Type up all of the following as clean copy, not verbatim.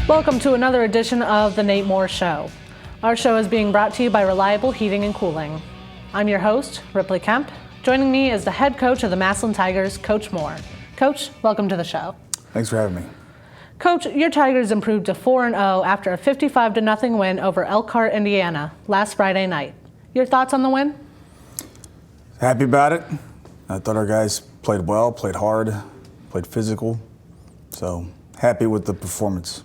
Welcome to another edition of The Nate Moore Show. Our show is being brought to you by Reliable Heating and Cooling. I'm your host, Ripley Kemp. Joining me is the head coach of the Massillon Tigers, Coach Moore. Coach, welcome to the show. Thanks for having me. Coach, your Tigers improved to 4-0 after a 55-0 win over Elkhart, Indiana, last Friday night. Your thoughts on the win? Happy about it. I thought our guys played well, played hard, played physical. So happy with the performance.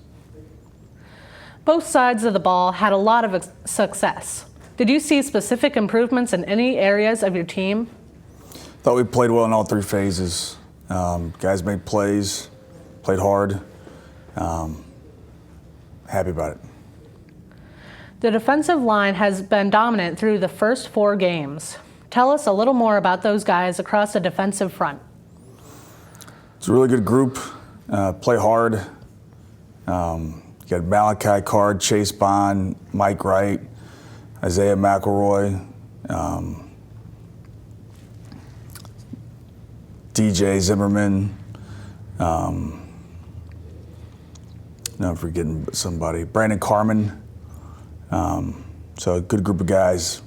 Both sides of the ball had a lot of success. Did you see specific improvements in any areas of your team? Thought we played well in all three phases. Guys made plays, played hard. Happy about it. The defensive line has been dominant through the first 4 games. Tell us a little more about those guys across the defensive front. It's a really good group. Play hard. You got Malachi Card, Chase Bond, Mike Wright, Isaiah McElroy, DJ Zimmerman. No, I'm forgetting somebody. Brandon Carmen. So a good group of guys.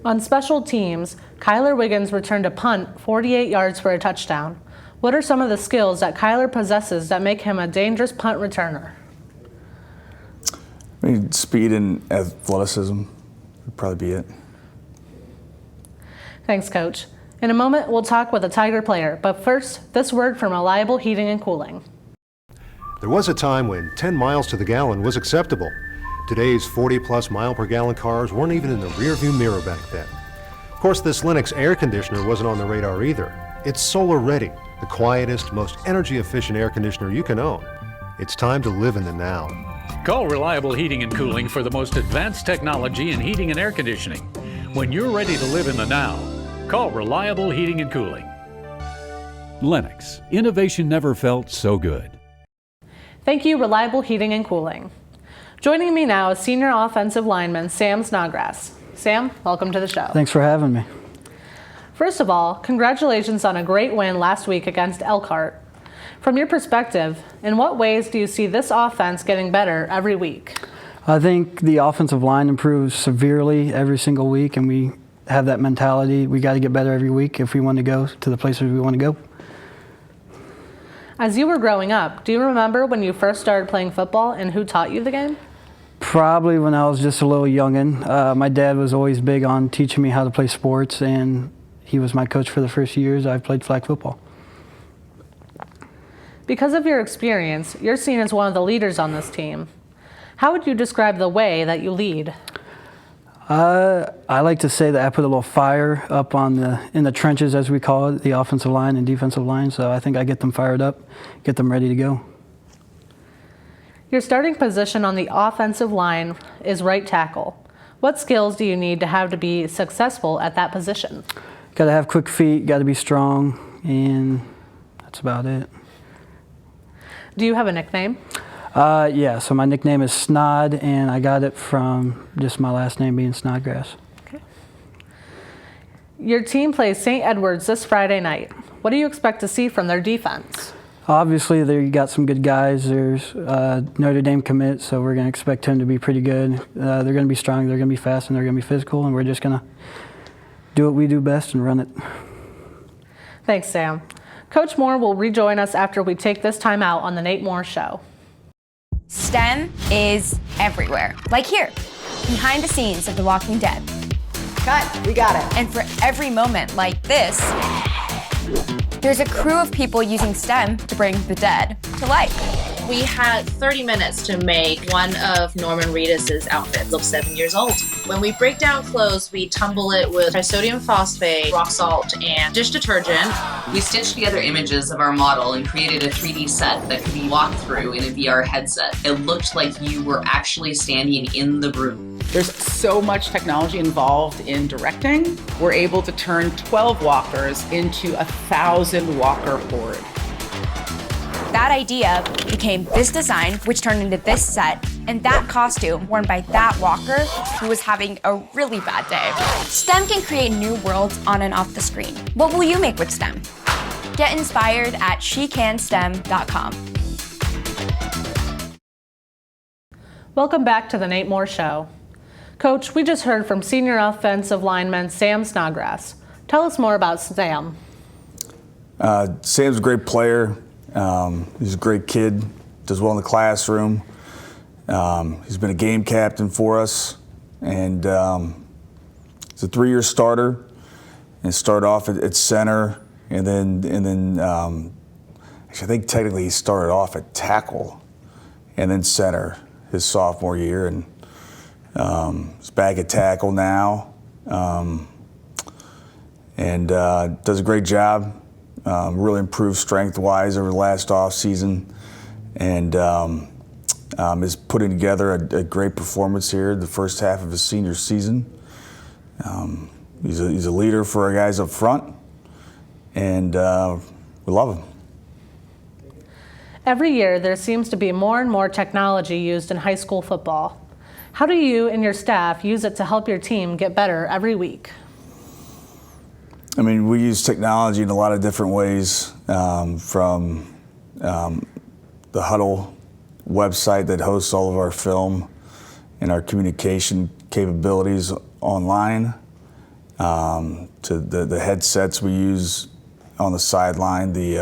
On special teams, Kyler Wiggins returned a punt 48 yards for a touchdown. What are some of the skills that Kyler possesses that make him a dangerous punt returner? I mean, speed and athleticism would probably be it. Thanks, Coach. In a moment, we'll talk with a Tiger player, but first, this word from Reliable Heating and Cooling. There was a time when 10 miles to the gallon was acceptable. Today's 40-plus mile-per-gallon cars weren't even in the rearview mirror back then. Of course, this Lennox air conditioner wasn't on the radar either. It's solar-ready, the quietest, most energy-efficient air conditioner you can own. It's time to live in the now. Call Reliable Heating and Cooling for the most advanced technology in heating and air conditioning. When you're ready to live in the now, call Reliable Heating and Cooling. Lennox. Innovation never felt so good. Thank you, Reliable Heating and Cooling. Joining me now is senior offensive lineman Sam Snodgrass. Sam, welcome to the show. Thanks for having me. First of all, congratulations on a great win last week against Elkhart. From your perspective, in what ways do you see this offense getting better every week? I think the offensive line improves severely every single week, and we have that mentality. We got to get better every week if we want to go to the places we want to go. As you were growing up, do you remember when you first started playing football and who taught you the game? Probably when I was just a little youngin'. My dad was always big on teaching me how to play sports, and he was my coach for the first years I played flag football. Because of your experience, you're seen as one of the leaders on this team. How would you describe the way that you lead? I like to say that I put a little fire up in the trenches, as we call it, the offensive line and defensive line. So I think I get them fired up, get them ready to go. Your starting position on the offensive line is right tackle. What skills do you need to have to be successful at that position? Got to have quick feet, got to be strong, and that's about it. Do you have a nickname? Yeah, so my nickname is Snod, and I got it from just my last name being Snodgrass. Okay. Your team plays St. Edward's this Friday night. What do you expect to see from their defense? Obviously, they got some good guys. There's Notre Dame commit, so we're going to expect him to be pretty good. They're going to be strong, they're going to be fast, and they're going to be physical, and we're just going to do what we do best and run it. Thanks, Sam. Coach Moore will rejoin us after we take this time out on The Nate Moore Show. STEM is everywhere, like here, behind the scenes of The Walking Dead. Cut, we got it. And for every moment like this, there's a crew of people using STEM to bring the dead to life. We had 30 minutes to make one of Norman Reedus' outfits of 7 years old. When we break down clothes, we tumble it with trisodium phosphate, rock salt, and dish detergent. We stitched together images of our model and created a 3D set that could be walked through in a VR headset. It looked like you were actually standing in the room. There's so much technology involved in directing. We're able to turn 12 walkers into 1,000 walker horde. That idea became this design, which turned into this set, and that costume worn by that walker who was having a really bad day. STEM can create new worlds on and off the screen. What will you make with STEM? Get inspired at SheCanSTEM.com. Welcome back to the Nate Moore Show. Coach, we just heard from senior offensive lineman Sam Snodgrass. Tell us more about Sam. Sam's a great player. He's a great kid, does well in the classroom. He's been a game captain for us, and he's a 3-year starter. And started off at center, and then actually I think technically he started off at tackle, and then center his sophomore year, and he's back at tackle now, and does a great job. Really improved strength-wise over the last off season, and is putting together a great performance here the first half of his senior season. He's a leader for our guys up front, and we love him. Every year, there seems to be more and more technology used in high school football. How do you and your staff use it to help your team get better every week? I mean, we use technology in a lot of different ways, from the Huddle website that hosts all of our film and our communication capabilities online, to the headsets we use on the sideline, the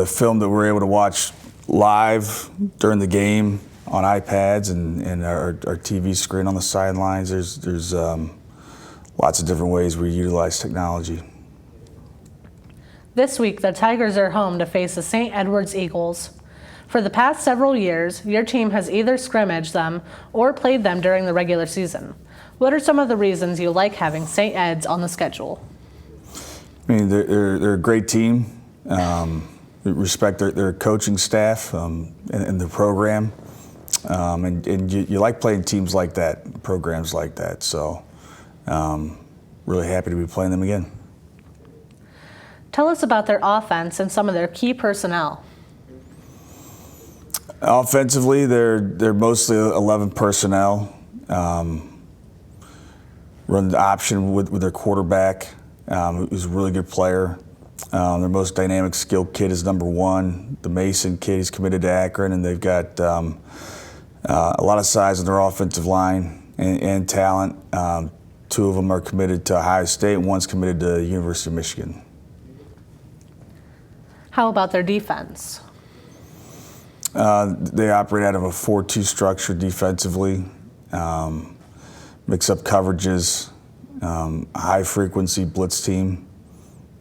film that we're able to watch live during the game on iPads and our TV screen on the sidelines. There's lots of different ways we utilize technology. This week, the Tigers are home to face the St. Edwards Eagles. For the past several years, your team has either scrimmaged them or played them during the regular season. What are some of the reasons you like having St. Ed's on the schedule? I mean, they're a great team. We respect their coaching staff and the program. And you like playing teams like that, programs like that. So really happy to be playing them again. Tell us about their offense and some of their key personnel. Offensively, they're mostly 11 personnel. Run the option with their quarterback, who's a really good player. Their most dynamic skilled kid is number 1. The Mason kid, he's committed to Akron, and they've got a lot of size on their offensive line and talent. 2 of them are committed to Ohio State, and 1's committed to the University of Michigan. How about their defense? They operate out of a 4-2 structure defensively, mix up coverages, high frequency blitz team,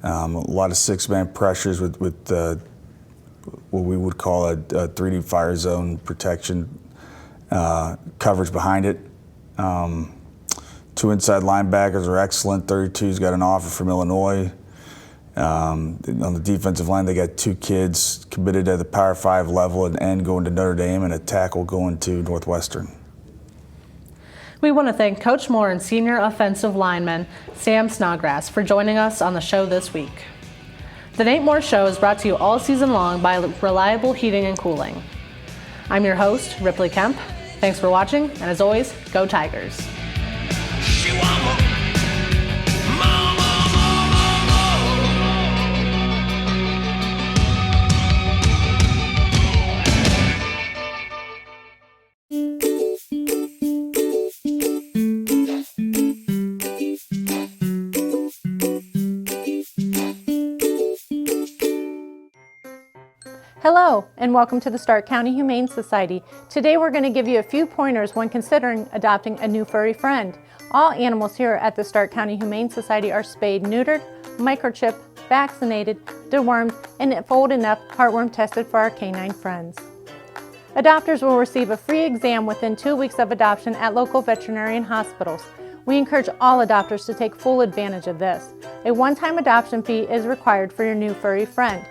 a lot of 6-man pressures with what we would call a 3D fire zone protection coverage behind it. 2 inside linebackers are excellent. 32's got an offer from Illinois. On the defensive line, they got 2 kids committed at the Power 5 level, an end going to Notre Dame and a tackle going to Northwestern. We want to thank Coach Moore and senior offensive lineman Sam Snodgrass for joining us on the show this week. The Nate Moore Show is brought to you all season long by Reliable Heating and Cooling. I'm your host, Ripley Kemp. Thanks for watching, and as always, go Tigers. Hello, and welcome to the Stark County Humane Society. Today we're going to give you a few pointers when considering adopting a new furry friend. All animals here at the Stark County Humane Society are spayed, neutered, microchipped, vaccinated, dewormed, and if old enough, heartworm tested for our canine friends. Adopters will receive a free exam within 2 weeks of adoption at local veterinarian hospitals. We encourage all adopters to take full advantage of this. A one-time adoption fee is required for your new furry friend.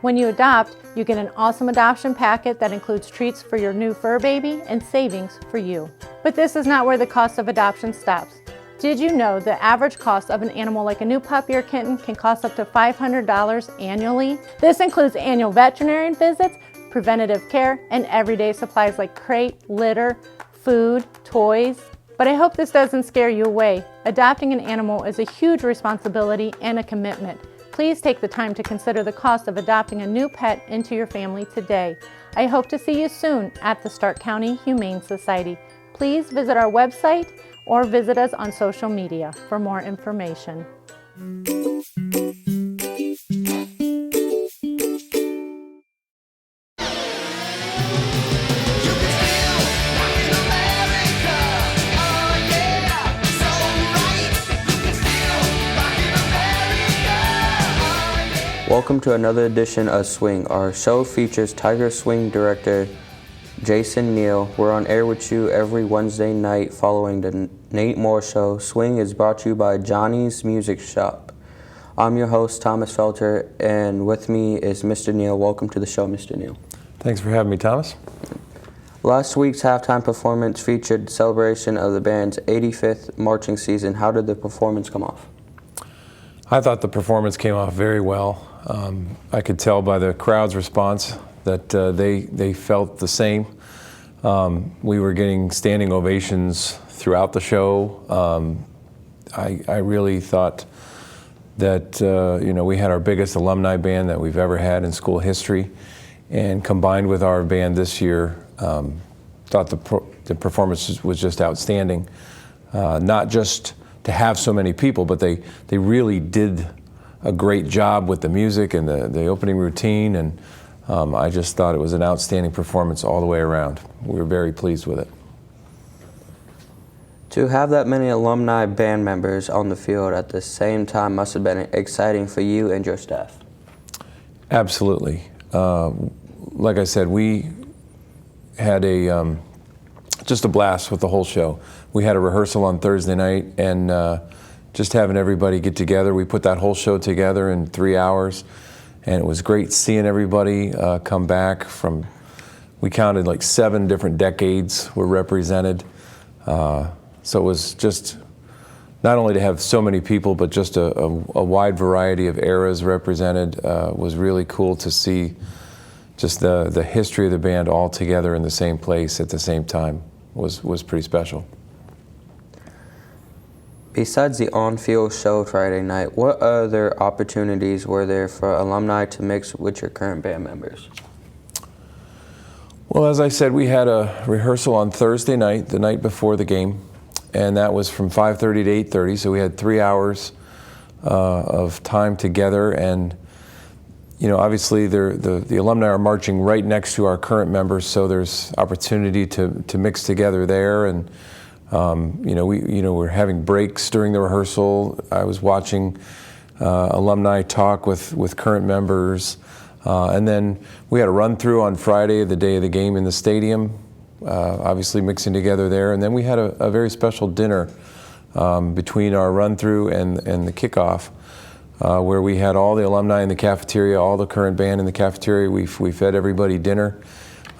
When you adopt, you get an awesome adoption packet that includes treats for your new fur baby and savings for you. But this is not where the cost of adoption stops. Did you know the average cost of an animal like a new puppy or kitten can cost up to $500 annually? This includes annual veterinarian visits, preventative care, and everyday supplies like crate, litter, food, toys. But I hope this doesn't scare you away. Adopting an animal is a huge responsibility and a commitment. Please take the time to consider the cost of adopting a new pet into your family today. I hope to see you soon at the Stark County Humane Society. Please visit our website or visit us on social media for more information. Welcome to another edition of Swing. Our show features Tiger Swing director Jason Neel. We're on air with you every Wednesday night following the Nate Moore Show. Swing is brought to you by Johnny's Music Shop. I'm your host, Thomas Felter, and with me is Mr. Neel. Welcome to the show, Mr. Neel. Thanks for having me, Thomas. Last week's halftime performance featured the celebration of the band's 85th marching season. How did the performance come off? I thought the performance came off very well. I could tell by the crowd's response that they felt the same. We were getting standing ovations throughout the show. I really thought that we had our biggest alumni band that we've ever had in school history, and combined with our band this year, thought the performance was just outstanding. Not just to have so many people, but they really did a great job with the music and the opening routine, and I just thought it was an outstanding performance all the way around. We were very pleased with it. To have that many alumni band members on the field at the same time must have been exciting for you and your staff. Absolutely. Like I said, we had just a blast with the whole show. We had a rehearsal on Thursday night, and just having everybody get together. We put that whole show together in 3 hours, and it was great seeing everybody come back from, we counted like 7 different decades were represented. So it was just not only to have so many people, but just a wide variety of eras represented was really cool to see. Just the history of the band all together in the same place at the same time was pretty special. Besides the on-field show Friday night, what other opportunities were there for alumni to mix with your current band members? Well, as I said, we had a rehearsal on Thursday night, the night before the game, and that was from 5:30 to 8:30, so we had 3 hours of time together. And obviously the alumni are marching right next to our current members, so there's opportunity to mix together there. And we're having breaks during the rehearsal. I was watching alumni talk with current members, and then we had a run through on Friday, the day of the game in the stadium, obviously mixing together there. And then we had a very special dinner between our run through and the kickoff, where we had all the alumni in the cafeteria, all the current band in the cafeteria. We fed everybody dinner.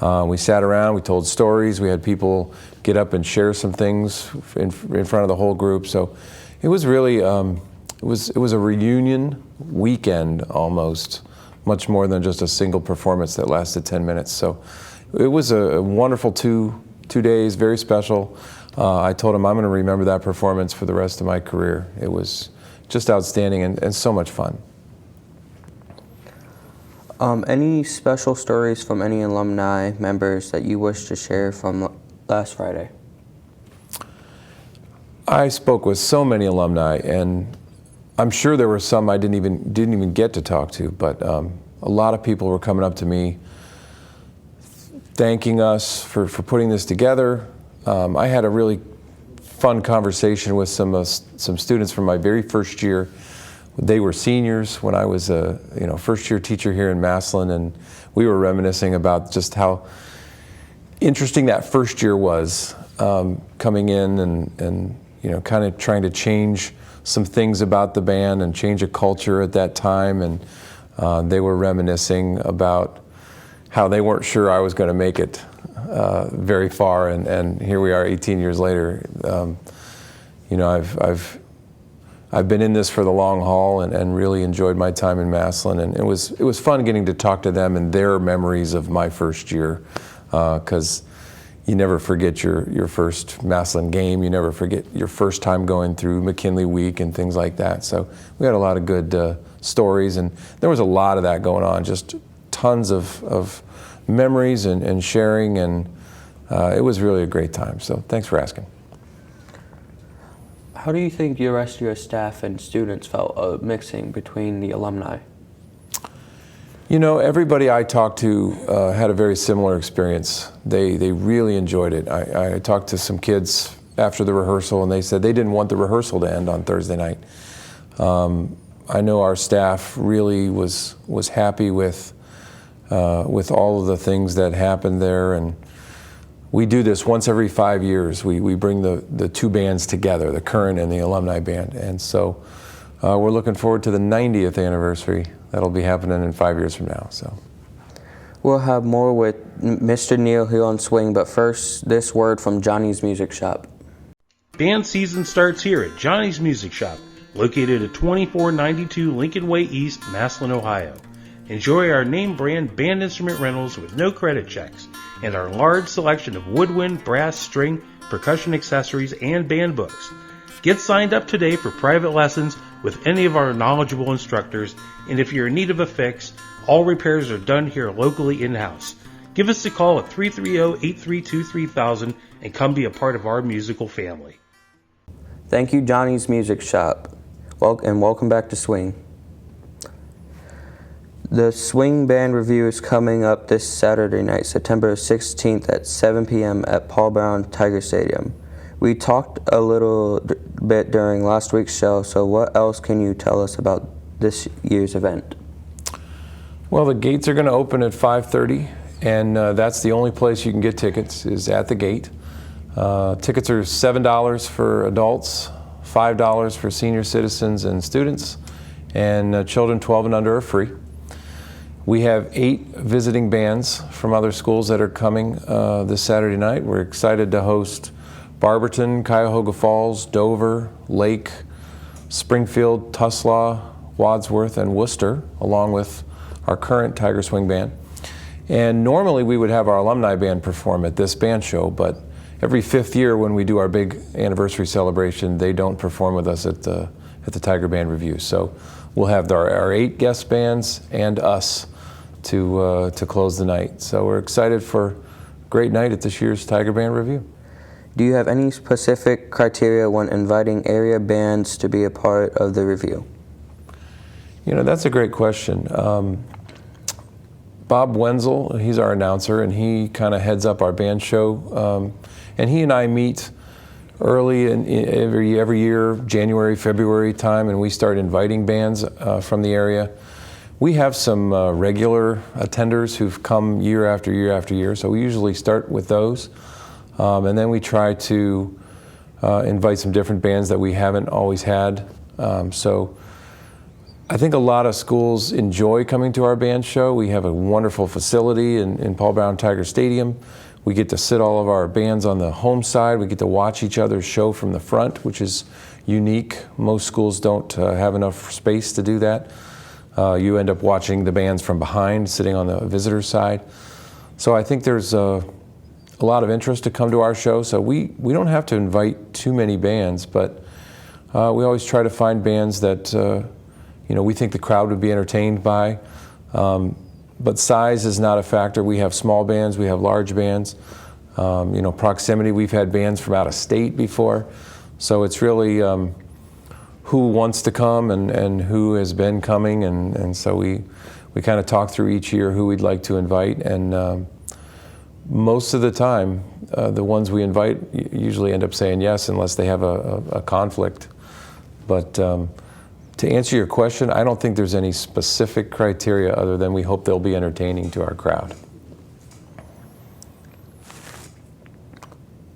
We sat around, we told stories, we had people get up and share some things in front of the whole group. So it was really, it was a reunion weekend almost, much more than just a single performance that lasted 10 minutes. So it was a wonderful two days, very special. I told him I'm going to remember that performance for the rest of my career. It was just outstanding and so much fun. Any special stories from any alumni members that you wish to share from last Friday? I spoke with so many alumni, and I'm sure there were some I didn't even get to talk to, but a lot of people were coming up to me thanking us for putting this together. I had a really fun conversation with some students from my very first year. They were seniors when I was a first-year teacher here in Massillon, and we were reminiscing about just how interesting that first year was, coming in and kind of trying to change some things about the band and change a culture at that time. And they were reminiscing about how they weren't sure I was going to make it very far, and here we are 18 years later. I've been in this for the long haul and really enjoyed my time in Massillon, and it was fun getting to talk to them and their memories of my first year, because you never forget your first Massillon game. You never forget your first time going through McKinley Week and things like that. So we had a lot of good stories, and there was a lot of that going on, just tons of memories and sharing, and it was really a great time. So thanks for asking. How do you think the rest of your staff and students felt mixing between the alumni? You know, everybody I talked to had a very similar experience. They really enjoyed it. I talked to some kids after the rehearsal, and they said they didn't want the rehearsal to end on Thursday night. I know our staff really was happy with all of the things that happened there, and we do this once every 5 years. We bring the two bands together, the current and the alumni band, and so we're looking forward to the 90th anniversary. That'll be happening in 5 years from now. So we'll have more with Mr. Neel here on Swing, but first, this word from Johnny's Music Shop. Band season starts here at Johnny's Music Shop, located at 2492 Lincoln Way East, Massillon, Ohio. Enjoy our name brand band instrument rentals with no credit checks, and our large selection of woodwind, brass, string, percussion accessories, and band books. Get signed up today for private lessons with any of our knowledgeable instructors, and if you're in need of a fix, all repairs are done here locally in-house. Give us a call at 330-832-3000 and come be a part of our musical family. Thank you, Johnny's Music Shop, and welcome back to Swing. The Swing Band Review is coming up this Saturday night, September 16th at 7 p.m. at Paul Brown Tiger Stadium. We talked a little bit during last week's show, so what else can you tell us about this year's event? Well, the gates are going to open at 5:30, and that's the only place you can get tickets is at the gate. Tickets are $7 for adults, $5 for senior citizens and students, and children 12 and under are free. We have 8 visiting bands from other schools that are coming this Saturday night. We're excited to host Barberton, Cuyahoga Falls, Dover, Lake, Springfield, Tuslaw, Wadsworth, and Worcester, along with our current Tiger Swing Band. And normally we would have our alumni band perform at this band show, but every 5th year when we do our big anniversary celebration, they don't perform with us at the Tiger Band Review. So we'll have our 8 guest bands and us to close the night. So we're excited for a great night at this year's Tiger Band Review. Do you have any specific criteria when inviting area bands to be a part of the review? You know, that's a great question. Bob Wenzel, he's our announcer, and he kind of heads up our band show. And he and I meet early in every year, January, February time, and we start inviting bands from the area. We have some regular attenders who've come year after year after year, so we usually start with those. And then we try to invite some different bands that we haven't always had. So I think a lot of schools enjoy coming to our band show. We have a wonderful facility in Paul Brown Tiger Stadium. We get to sit all of our bands on the home side. We get to watch each other's show from the front, which is unique. Most schools don't have enough space to do that. You end up watching the bands from behind, sitting on the visitor side. So I think there's a lot of interest to come to our show. So we don't have to invite too many bands, but we always try to find bands that we think the crowd would be entertained by. But size is not a factor. We have small bands, we have large bands. Proximity, we've had bands from out of state before. So it's really who wants to come and who has been coming. And so we kind of talk through each year who we'd like to invite. And most of the time, the ones we invite usually end up saying yes unless they have a conflict. But to answer your question, I don't think there's any specific criteria other than we hope they'll be entertaining to our crowd.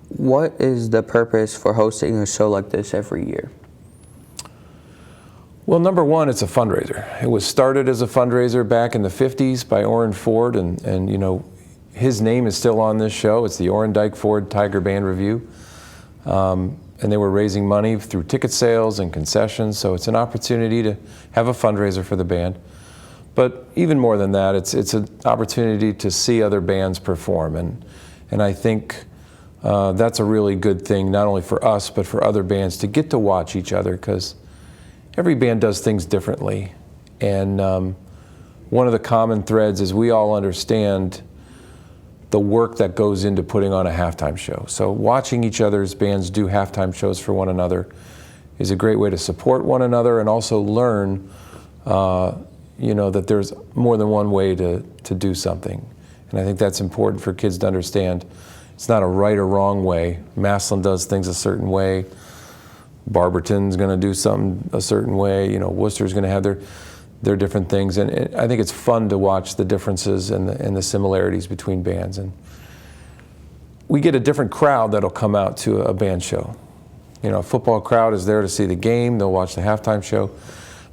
What is the purpose for hosting a show like this every year? Well, number one, it's a fundraiser. It was started as a fundraiser back in the 50s by Orrin Ford, and his name is still on this show. It's the Orrin Dyke Ford Tiger Band Review. And they were raising money through ticket sales and concessions, so it's an opportunity to have a fundraiser for the band. But even more than that, it's an opportunity to see other bands perform. And I think that's a really good thing, not only for us, but for other bands to get to watch each other, because every band does things differently. And one of the common threads is we all understand the work that goes into putting on a halftime show. So watching each other's bands do halftime shows for one another is a great way to support one another and also learn that there's more than one way to do something. And I think that's important for kids to understand. It's not a right or wrong way. Massillon does things a certain way. Barberton's going to do something a certain way. Worcester's going to have their different things. And I think it's fun to watch the differences and the similarities between bands. And we get a different crowd that'll come out to a band show. A football crowd is there to see the game. They'll watch the halftime show.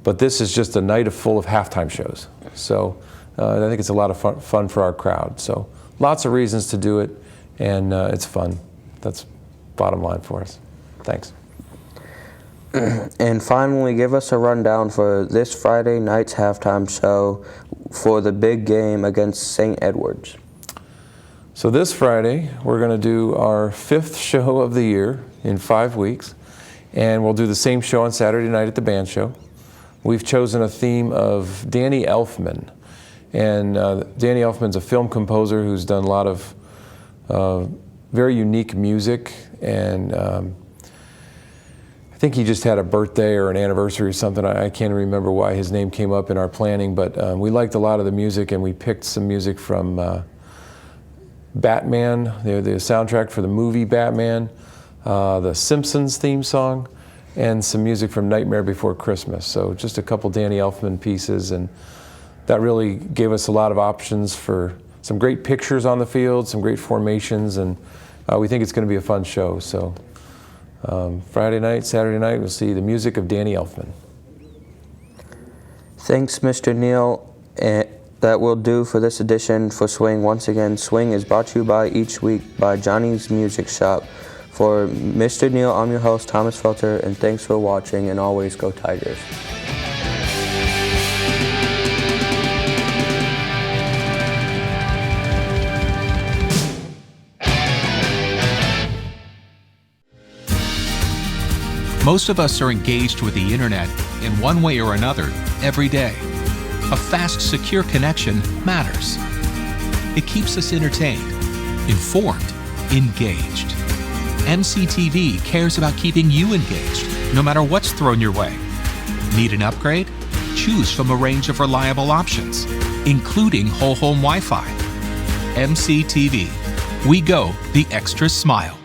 But this is just a night full of halftime shows. So I think it's a lot of fun for our crowd. So lots of reasons to do it, and it's fun. That's bottom line for us. Thanks. And finally, give us a rundown for this Friday night's halftime show for the big game against St. Edward's. So this Friday, we're going to do our 5th show of the year in 5 weeks, and we'll do the same show on Saturday night at the band show. We've chosen a theme of Danny Elfman, and Danny Elfman's a film composer who's done a lot of very unique music, and I think he just had a birthday or an anniversary or something. I can't remember why his name came up in our planning, but we liked a lot of the music, and we picked some music from Batman, the soundtrack for the movie Batman, the Simpsons theme song, and some music from Nightmare Before Christmas. So just a couple Danny Elfman pieces, and that really gave us a lot of options for some great pictures on the field, some great formations, and we think it's going to be a fun show. So Friday night, Saturday night, we'll see the music of Danny Elfman. Thanks, Mr. Neel. That will do for this edition for Swing. Once again, Swing is brought to you by each week by Johnny's Music Shop. For Mr. Neel, I'm your host, Thomas Felter, and thanks for watching, and always go Tigers. Most of us are engaged with the internet in one way or another every day. A fast, secure connection matters. It keeps us entertained, informed, engaged. MCTV cares about keeping you engaged, no matter what's thrown your way. Need an upgrade? Choose from a range of reliable options, including whole home Wi-Fi. MCTV. We go the extra smile.